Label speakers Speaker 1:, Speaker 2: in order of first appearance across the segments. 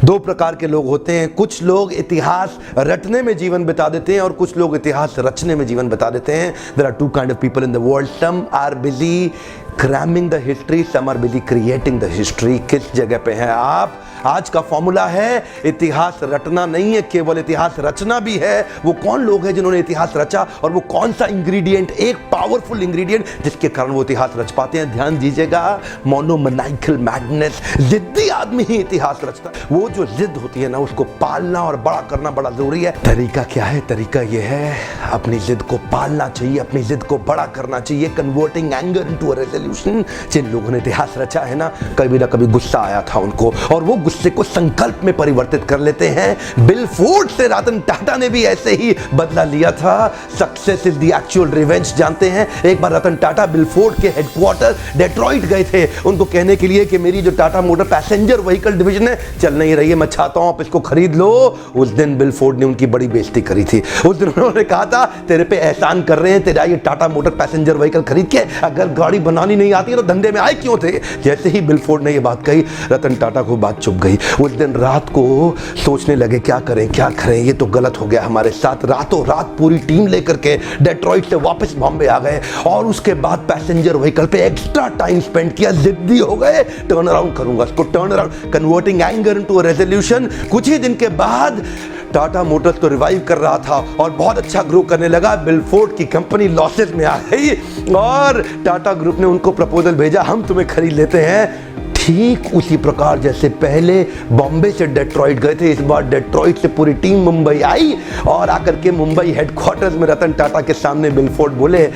Speaker 1: दो प्रकार के लोग होते हैं, कुछ लोग इतिहास रटने में जीवन बिता देते हैं और कुछ लोग इतिहास रचने में जीवन बिता देते हैं। There are two kind of people in the world, some are busy cramming the history, some are busy creating the history. किस जगह पे हैं आप? आज का फॉर्मूला है इतिहास रटना नहीं है, केवल इतिहास रचना भी है। वो कौन लोग हैं जिन्होंने इतिहास रचा और वो कौन सा इंग्रेडिएंट, एक पावरफुल इंग्रेडिएंट जिसके कारण वो इतिहास रच पाते हैं? ध्यान दीजिएगा, मोनोमैनिकल मैडनेस, जिद्दी आदमी ही इतिहास रचता है। वो जो जिद होती है ना, उसको पालना और बड़ा करना बड़ा जरूरी है। तरीका क्या है? तरीका ये है, अपनी जिद को पालना चाहिए, अपनी जिद को बड़ा करना चाहिए। Converting anger into a resolution. जिन लोगों ने इतिहास रचा है ना कभी गुस्सा आया था उनको और वो गुस्से को संकल्प में परिवर्तित कर लेते हैं। बिल फोर्ड से रतन टाटा ने भी ऐसे ही बदला लिया था। Success is the actual revenge. जानते हैं, एक बार रतन टाटा बिल फोर्ड के हेडक्वार्टर डेट्रॉइट गए थे उनको कहने के लिए कि मेरी जो Tata motor passenger vehicle division है चल नहीं रही है, मैं चाहता हूं आप इसको खरीद लो। उस दिन बिल फोर्ड ने उनकी बड़ी बेइज्जती करी थी। उस दिन उन्होंने कहा था तेरे पे एहसान कर रहे हैं, तेरा ये टाटा मोटर पैसेंजर व्हीकल खरीद के, अगर गाड़ी बनानी नहीं आती है तो धंधे में आए क्यों थे? जैसे ही बिल फोर्ड ने ये बात कही, रतन टाटा को बात चुप गई। उस दिन रात को सोचने लगे क्या करें, ये तो गलत हो गया हमारे साथ। रातों रात पूरी टीम लेकर के डेट्रॉइट से वापस बॉम्बे आ गए और उसके बाद पैसेंजर व्हीकल पे एक्स्ट्रा टाइम स्पेंड किया। जिद्दी हो गए, टर्न अराउंड करूंगा इसको, turn around, converting anger into a resolution. कुछ ही दिन के बाद टाटा मोटर्स को रिवाइव कर रहा था और बहुत अच्छा ग्रो करने लगा। बिल फोर्ड की कंपनी लॉसेस में आ गई और टाटा ग्रुप ने उनको प्रपोजल भेजा, हम तुम्हें खरीद लेते हैं। ठीक उसी प्रकार जैसे पहले बॉम्बे से डेट्रॉइट गए थे, इस बार डेट्रॉइट से पूरी टीम मुंबई आई और आकर के मुंबई हेडक्वार्टर्स में रतन टाटा के सामने बिल फोर्ड बोले,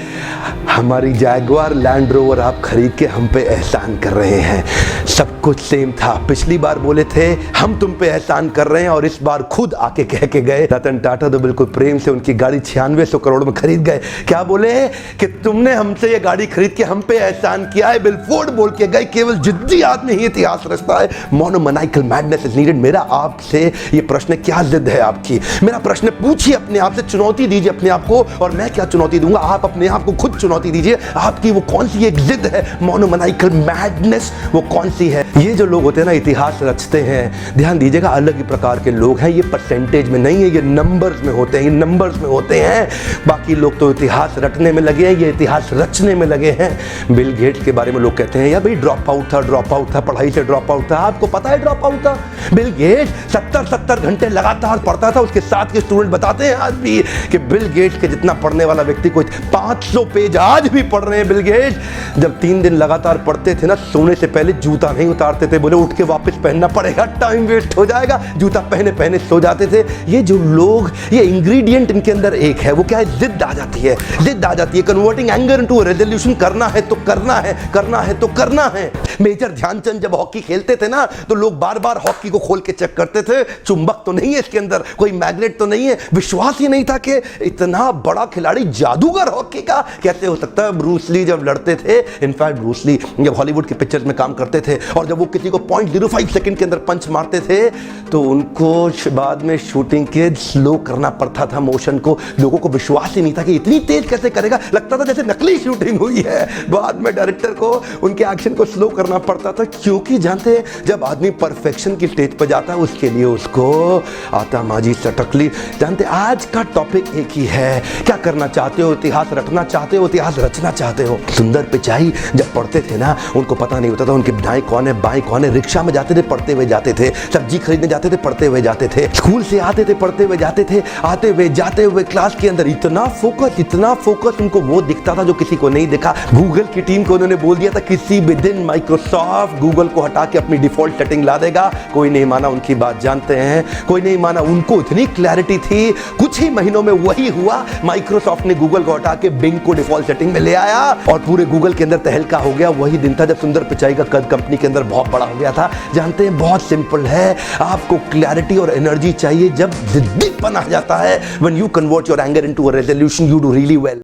Speaker 1: हमारी जैगुआर लैंड रोवर आप खरीद के हम पे एहसान कर रहे हैं। सब कुछ सेम था, पिछली बार बोले थे हम तुम पे एहसान कर रहे हैं और इस बार खुद आके कह के गए। रतन टाटा तो बिल्कुल प्रेम से उनकी गाड़ी 9600 करोड़ में खरीद गए। क्या बोले कि तुमने हमसे ये गाड़ी खरीद के हम पे एहसान किया है। बिल फोर्ड बोल के गए, केवल जिद्दी आदमी ही इतिहास रचता है। मोनोमैनिकल मैडनेस इज नीडेड। मेरा आपसे ये प्रश्न, क्या जिद है आपकी? मेरा प्रश्न पूछिए अपने आप से, चुनौती दीजिए अपने आप को और मैं क्या चुनौती दूंगा, आप अपने आप को खुद चुनौती दीजिए। आपकी वो कौन सी एक जिद है, मोनोमैनिकल मैडनेस, वो कौन सी है? ये जो लोग होते हैं ना इतिहास रचते हैं, ध्यान दीजिएगा, अलग ही प्रकार के लोग हैं। ये परसेंटेज में नहीं है, ये नंबर्स में होते हैं, ये नंबर्स में होते हैं। बाकी लोग तो इतिहास रटने में लगे हैं, ये इतिहास रचने में लगे हैं। बिल गेट्स के बारे में लोग कहते हैं यार भाई ड्रॉप आउट था, पढ़ाई से ड्रॉप आउट था। आपको पता है ड्रॉप आउट था? बिल गेट्स 70 घंटे लगातार पढ़ता था। उसके साथ के स्टूडेंट बताते हैं आज भी कि बिल गेट्स के जितना पढ़ने वाला व्यक्ति कोई 500 पेज आज भी पढ़ रहे हैं। बिल गेट्स जब 3 दिन लगातार पढ़ते थे ना, सोने से पहले जूता नहीं उतारते थे, बोले उठ के वापस पहनना पड़ेगा, टाइम वेस्ट हो जाएगा, जूता पहने पहने सो जाते थे। ये जो लोग, ये इंग्रेडिएंट इनके अंदर एक है, वो क्या है? जिद आ जाती है, जिद आ जाती है। कन्वर्टिंग एंगर इनटू रेजोल्यूशन, करना है तो करना है, करना है तो करना है। मेजर ध्यानचंद जब हॉकी खेलते थे ना तो लोग बार बार हॉकी को खोल के चेक करते थे, चुंबक तो नहीं है इसके अंदर, कोई मैग्नेट तो नहीं है। विश्वास ही नहीं था कि इतना बड़ा खिलाड़ी, जादूगर हॉकी का कैसे हो सकता है। ब्रूस ली जब लड़ते थे, इनफैक्ट ब्रूस ली जब हॉलीवुड की पिक्चर्स में काम करते थे और जब वो किसी को 0.05 सेकंड के अंदर पंच मारते थे तो उनको बाद में शूटिंग के स्लो करना पड़ता था मोशन को। लोगों को विश्वास ही नहीं था कि इतनी तेज कैसे करेगा, लगता था जैसे नकली शूटिंग हुई है। बाद में डायरेक्टर को उनके एक्शन को स्लो करना पड़ता था, क्योंकि जानते हैं जब आदमी परफेक्शन की स्टेज पर जाता है उसके लिए उसको आता माजी सटकली। जानते आज का टॉपिक एक ही है, क्या करना चाहते हो? इतिहास रटना चाहते हो, इतिहास रचना चाहते हो? सुंदर पिचाई जब पढ़ते थे ना, उनको पता नहीं होता था उनके दाएं कौन है बाएं कौन है। रिक्शा में जाते थे पढ़ते हुए जाते थे, सब्जी खरीदने जाते थे पढ़ते हुए जाते थे, स्कूल से आते थे पढ़ते हुए जाते थे, आते हुए जाते हुए क्लास के अंदर इतना फोकस उनको वो दिखता था जो किसी को नहीं दिखा। गूगल की टीम को उन्होंने बोल दिया था किसी भी दिन माइक्रोसॉफ्ट गूगल को हटा के अपनी डिफॉल्ट सेटिंग ला देगा। कोई नहीं माना उनकी बात, जानते हैं कोई नहीं माना। उनको इतनी क्लैरिटी थी, कुछ ही महीनों में वही हुआ। माइक्रोसॉफ्ट ने गूगल को हटा के बिंग को डिफॉल्ट सेटिंग में ले आया और पूरे गूगल के अंदर तहलका हो गया। वही दिन था जब सुंदर पिचाई का कद कंपनी के अंदर बहुत बड़ा हो गया था। जानते हैं बहुत सिंपल है, आपको क्लैरिटी और एनर्जी चाहिए। जब जिद्दीपन आ जाता है, when you convert your anger into a resolution, you do really well.